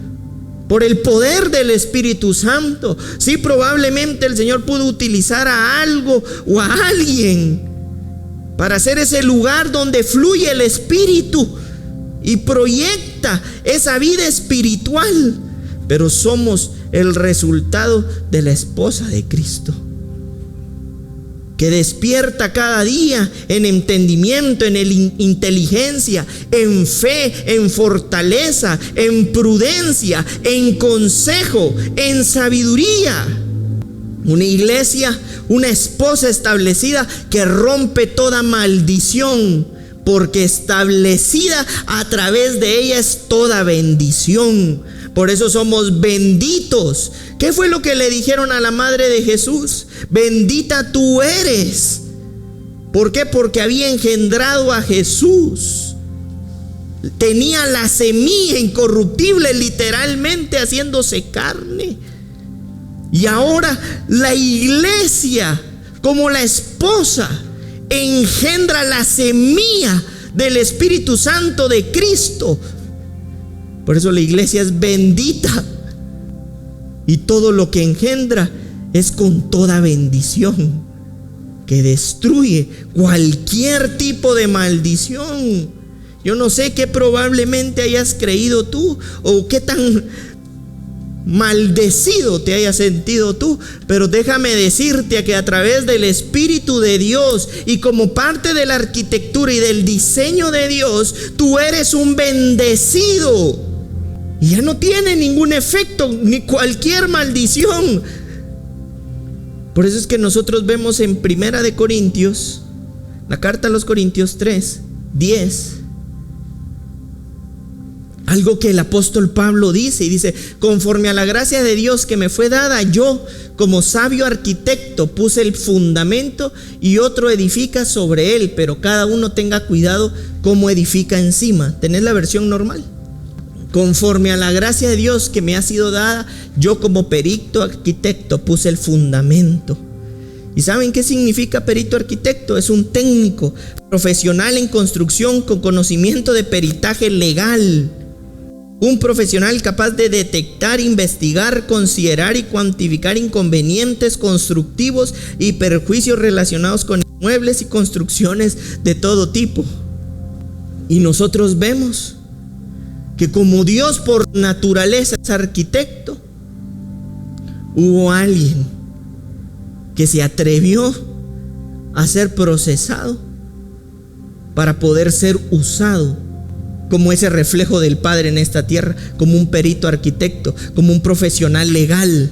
por el poder del Espíritu Santo. Sí, probablemente el Señor pudo utilizar a algo o a alguien para hacer ese lugar donde fluye el Espíritu y proyecta esa vida espiritual, pero somos el resultado de la esposa de Cristo, que despierta cada día en entendimiento, en inteligencia, en fe, en fortaleza, en prudencia, en consejo, en sabiduría. Una iglesia, una esposa establecida que rompe toda maldición, porque establecida a través de ella es toda bendición. Por eso somos benditos. ¿Qué fue lo que le dijeron a la madre de Jesús? Bendita tú eres. ¿Por qué? Porque había engendrado a Jesús. Tenía la semilla incorruptible, literalmente haciéndose carne. Y ahora la iglesia, como la esposa, engendra la semilla del Espíritu Santo de Cristo. Por eso la iglesia es bendita. Y todo lo que engendra es con toda bendición, que destruye cualquier tipo de maldición. Yo no sé qué probablemente hayas creído tú, o qué tan maldecido te hayas sentido tú, pero déjame decirte que a través del Espíritu de Dios y como parte de la arquitectura y del diseño de Dios, tú eres un bendecido. Y ya no tiene ningún efecto ni cualquier maldición. Por eso es que nosotros vemos en Primera de Corintios, la carta a los Corintios 3:10, algo que el apóstol Pablo dice, y dice: conforme a la gracia de Dios que me fue dada, yo como sabio arquitecto puse el fundamento y otro edifica sobre él, pero cada uno tenga cuidado cómo edifica encima. ¿Tenés la versión normal? Conforme a la gracia de Dios que me ha sido dada, yo como perito arquitecto puse el fundamento. ¿Y saben qué significa perito arquitecto? Es un técnico profesional en construcción con conocimiento de peritaje legal. Un profesional capaz de detectar, investigar, considerar y cuantificar inconvenientes constructivos y perjuicios relacionados con inmuebles y construcciones de todo tipo. Y nosotros vemos que como Dios por naturaleza es arquitecto, hubo alguien que se atrevió a ser procesado para poder ser usado como ese reflejo del Padre en esta tierra, como un perito arquitecto, como un profesional legal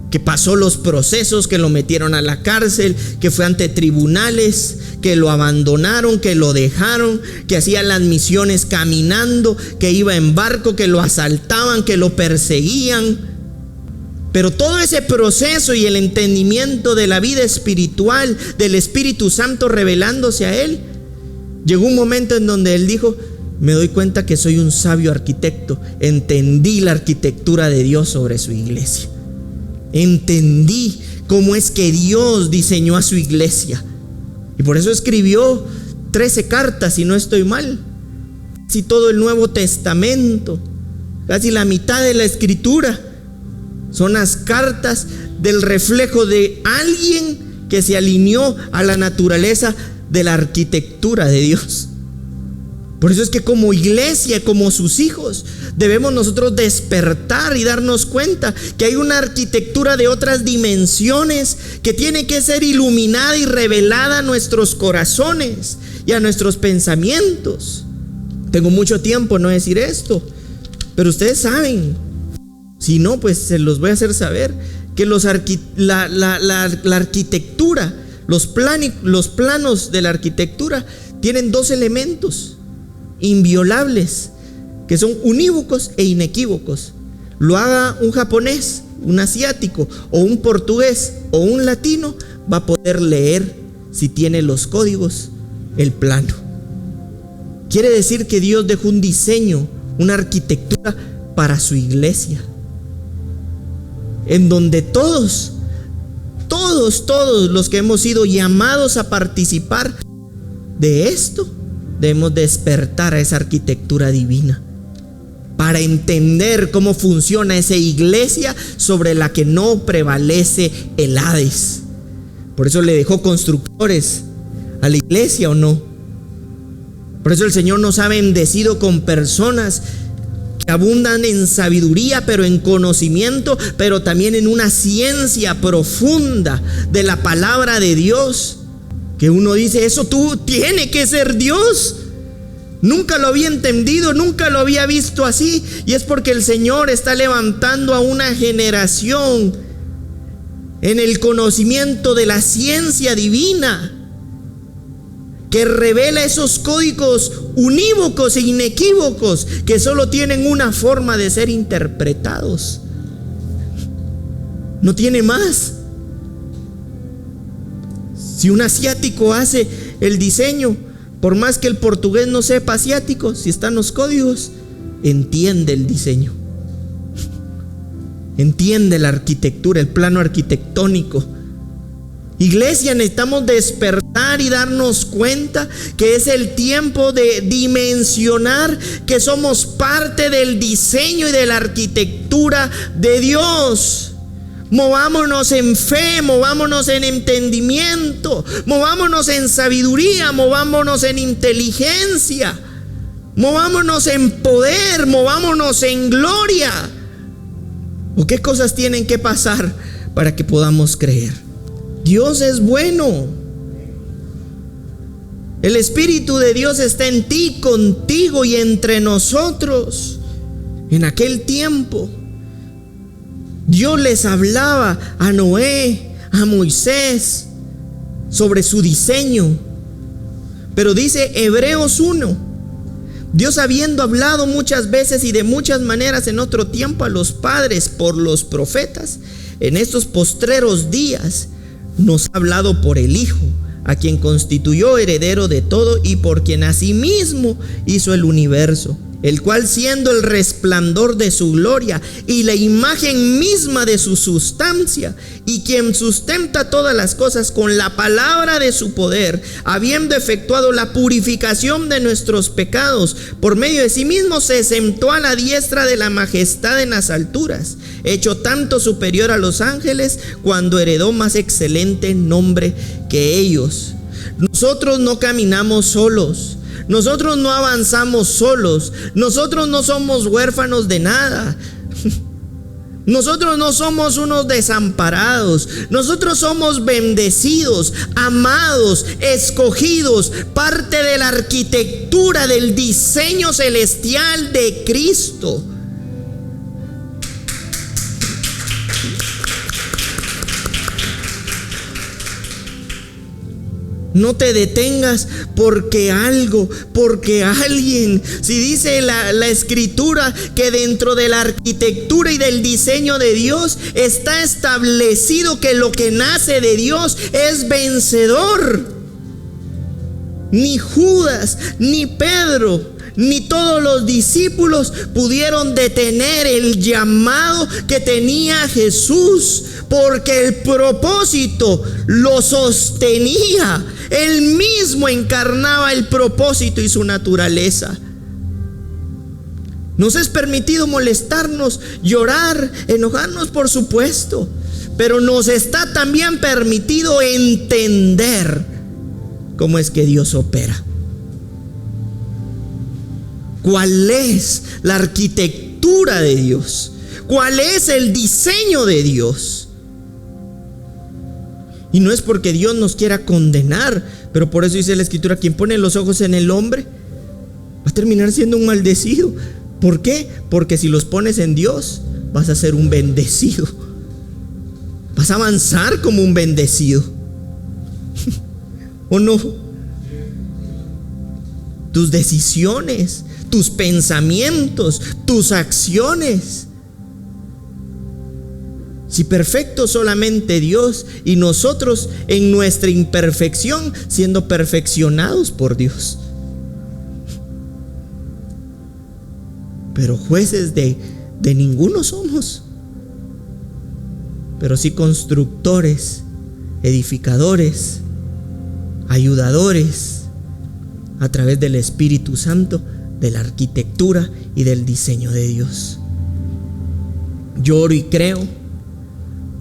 que pasó los procesos, que lo metieron a la cárcel, que fue ante tribunales, que lo abandonaron, que lo dejaron, que hacía las misiones caminando, que iba en barco, que lo asaltaban, que lo perseguían. Pero todo ese proceso y el entendimiento de la vida espiritual, del Espíritu Santo revelándose a él, llegó un momento en donde él dijo: me doy cuenta que soy un sabio arquitecto. Entendí la arquitectura de Dios sobre su iglesia. Entendí cómo es que Dios diseñó a su iglesia. Y por eso escribió 13 cartas, si no estoy mal. Casi todo el Nuevo Testamento, casi la mitad de la Escritura, son las cartas del reflejo de alguien que se alineó a la naturaleza de la arquitectura de Dios. Por eso es que como iglesia, como sus hijos, debemos nosotros despertar y darnos cuenta que hay una arquitectura de otras dimensiones que tiene que ser iluminada y revelada a nuestros corazones y a nuestros pensamientos. Tengo mucho tiempo no decir esto, pero ustedes saben, si no, pues se los voy a hacer saber, que la arquitectura, los planos de la arquitectura tienen dos elementos inviolables, que son unívocos e inequívocos. Lo haga un japonés, un asiático, o un portugués, o un latino, va a poder leer, si tiene los códigos, el plano. Quiere decir que Dios dejó un diseño, una arquitectura para su iglesia, en donde todos los que hemos sido llamados a participar de esto, debemos despertar a esa arquitectura divina para entender cómo funciona esa iglesia sobre la que no prevalece el Hades. Por eso le dejó constructores a la iglesia, ¿o no? Por eso el Señor nos ha bendecido con personas que abundan en sabiduría, pero en conocimiento, pero también en una ciencia profunda de la palabra de Dios, que uno dice, eso tú tiene que ser Dios. Nunca lo había entendido, nunca lo había visto así. Y es porque el Señor está levantando a una generación en el conocimiento de la ciencia divina, que revela esos códigos unívocos e inequívocos que solo tienen una forma de ser interpretados. No tiene más. Si un asiático hace el diseño, por más que el portugués no sepa asiático, si están los códigos, entiende el diseño, entiende la arquitectura, el plano arquitectónico. Iglesia, necesitamos despertar y darnos cuenta que es el tiempo de dimensionar que somos parte del diseño y de la arquitectura de Dios. Movámonos en fe, movámonos en entendimiento, movámonos en sabiduría, movámonos en inteligencia, movámonos en poder, movámonos en gloria. ¿O qué cosas tienen que pasar para que podamos creer? Dios es bueno. El Espíritu de Dios está en ti, contigo y entre nosotros. En aquel tiempo Dios les hablaba a Noé, a Moisés, sobre su diseño. Pero dice Hebreos 1, Dios, habiendo hablado muchas veces y de muchas maneras en otro tiempo a los padres por los profetas, en estos postreros días nos ha hablado por el Hijo, a quien constituyó heredero de todo y por quien asimismo hizo el universo, el cual, siendo el resplandor de su gloria y la imagen misma de su sustancia, y quien sustenta todas las cosas con la palabra de su poder, habiendo efectuado la purificación de nuestros pecados, por medio de sí mismo se sentó a la diestra de la majestad en las alturas, hecho tanto superior a los ángeles, cuando heredó más excelente nombre que ellos. Nosotros no caminamos solos. Nosotros no avanzamos solos. Nosotros no somos huérfanos de nada. Nosotros no somos unos desamparados. Nosotros somos bendecidos, amados, escogidos, parte de la arquitectura del diseño celestial de Cristo. No te detengas porque alguien, si dice la escritura que dentro de la arquitectura y del diseño de Dios está establecido que lo que nace de Dios es vencedor. Ni Judas, ni Pedro, ni todos los discípulos pudieron detener el llamado que tenía Jesús, porque el propósito lo sostenía. Él mismo encarnaba el propósito y su naturaleza. Nos es permitido molestarnos, llorar, enojarnos, por supuesto, pero nos está también permitido entender cómo es que Dios opera. ¿Cuál es la arquitectura de Dios? ¿Cuál es el diseño de Dios? Y no es porque Dios nos quiera condenar, pero por eso dice la Escritura: quien pone los ojos en el hombre va a terminar siendo un maldecido. ¿Por qué? Porque si los pones en Dios, vas a ser un bendecido. Vas a avanzar como un bendecido. ¿O no? Tus decisiones, tus pensamientos, tus acciones. Si perfecto solamente Dios, y nosotros en nuestra imperfección siendo perfeccionados por Dios. Pero jueces de ninguno somos, pero sí constructores, edificadores, ayudadores a través del Espíritu Santo, de la arquitectura y del diseño de Dios. Yo oro y creo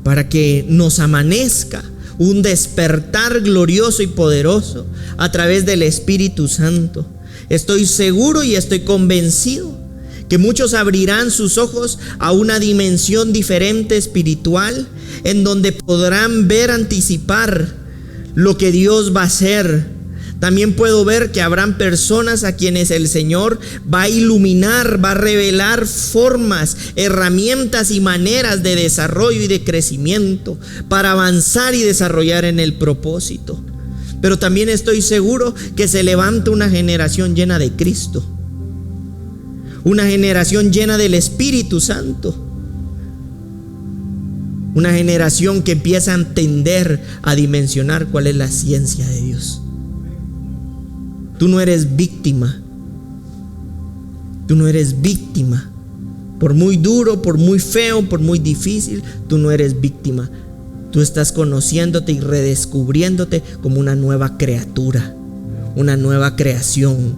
para que nos amanezca un despertar glorioso y poderoso a través del Espíritu Santo. Estoy seguro y estoy convencido que muchos abrirán sus ojos a una dimensión diferente espiritual, en donde podrán ver, anticipar lo que Dios va a hacer. También puedo ver que habrán personas a quienes el Señor va a iluminar, va a revelar formas, herramientas y maneras de desarrollo y de crecimiento para avanzar y desarrollar en el propósito. Pero también estoy seguro que se levanta una generación llena de Cristo, una generación llena del Espíritu Santo, una generación que empieza a entender, a dimensionar cuál es la ciencia de Dios. Tú no eres víctima. Tú no eres víctima. Por muy duro, por muy feo, por muy difícil, tú no eres víctima. Tú estás conociéndote y redescubriéndote como una nueva criatura, una nueva creación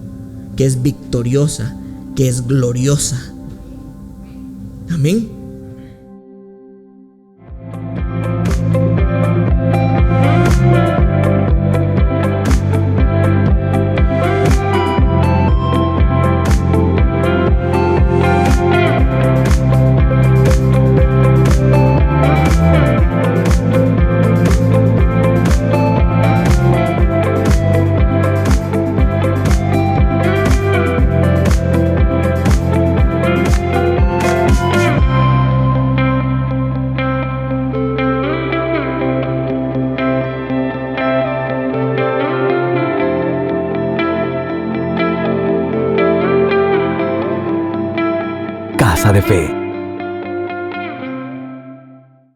que es victoriosa, que es gloriosa. Amén. Casa de Fe.